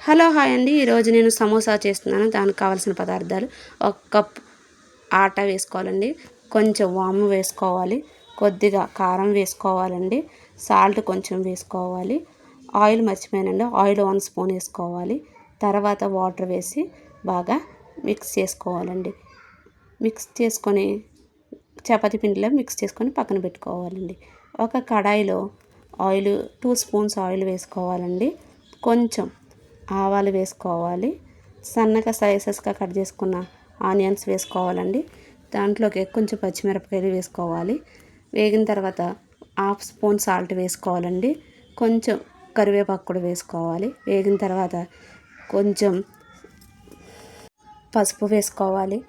Hello hi అండి. ఈరోజు నేను సమోసా చేస్తున్నాను. దానికి కావాల్సిన పదార్థాలు: ఒక కప్ ఆట వేసుకోవాలండి, కొంచెం వాము వేసుకోవాలి, కొద్దిగా కారం వేసుకోవాలండి, సాల్ట్ కొంచెం వేసుకోవాలి, ఆయిల్ మర్చిపోయానండి, ఆయిల్ 1 స్పూన్ వేసుకోవాలి. తర్వాత వాటర్ వేసి బాగా మిక్స్ చేసుకోవాలండి. మిక్స్ చేసుకొని చపాతీ పిండిలో మిక్స్ చేసుకొని పక్కన పెట్టుకోవాలండి. ఒక కడాయిలో ఆయిల్ 2 స్పూన్స్ ఆయిల్ వేసుకోవాలండి. కొంచెం ఆవాలు వేసుకోవాలి, సన్నగా స్లైసెస్గా కట్ చేసుకున్న ఆనియన్స్ వేసుకోవాలండి. దాంట్లోకి కొంచెం పచ్చిమిరపకాయలు వేసుకోవాలి. వేగిన తర్వాత 1/2 స్పూన్ సాల్ట్ వేసుకోవాలండి. కొంచెం కరివేపాకు కూడా వేసుకోవాలి. వేగిన తర్వాత కొంచెం పసుపు వేసుకోవాలి,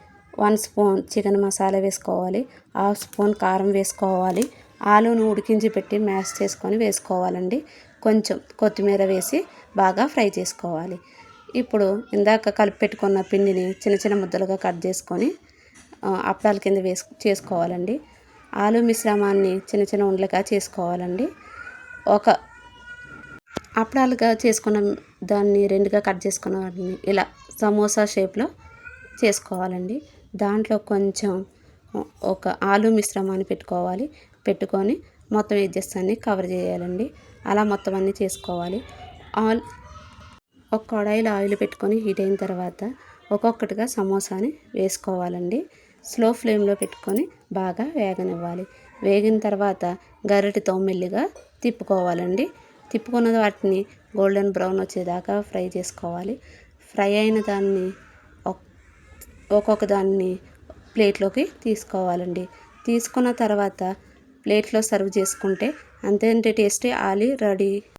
1 స్పూన్ చికెన్ మసాలా వేసుకోవాలి, 1/2 స్పూన్ కారం వేసుకోవాలి. ఆలూను ఉడికించి పెట్టి మ్యాష్ చేసుకొని వేసుకోవాలండి. కొంచెం కొత్తిమీర వేసి బాగా ఫ్రై చేసుకోవాలి. ఇప్పుడు ఇందాక కలిపి పెట్టుకున్న పిండిని చిన్న చిన్న ముద్దలుగా కట్ చేసుకొని అప్పడాల కింద చేసుకోవాలండి. ఆలు మిశ్రమాన్ని చిన్న చిన్న ఉండలుగా చేసుకోవాలండి. ఒక అప్పడాలుగా చేసుకున్న దాన్ని 2గా కట్ చేసుకున్న వాటిని ఇలా సమోసా షేప్లో చేసుకోవాలండి. దాంట్లో కొంచెం ఒక ఆలు మిశ్రమాన్ని పెట్టుకొని మొత్తం ఎడ్జెస్ అన్ని కవర్ చేయాలండి. అలా మొత్తం అన్నీ చేసుకోవాలి. ఒక కడాయిలో ఆయిల్ పెట్టుకొని హీట్ అయిన తర్వాత ఒక్కొక్కటిగా సమోసాని వేసుకోవాలండి. స్లో ఫ్లేమ్లో పెట్టుకొని బాగా వేగనివ్వాలి. వేగిన తర్వాత గరిటెతో మెల్లిగా తిప్పుకోవాలండి. తిప్పుకున్న వాటిని గోల్డెన్ బ్రౌన్ వచ్చేదాకా ఫ్రై చేసుకోవాలి. ఫ్రై అయిన దాన్ని ఒక్కొక్క దాన్ని ప్లేట్లోకి తీసుకోవాలండి. తీసుకున్న తర్వాత ప్లేట్లో సర్వ్ చేసుకుంటే అంతే టేస్టీ ఆలు రెడీ.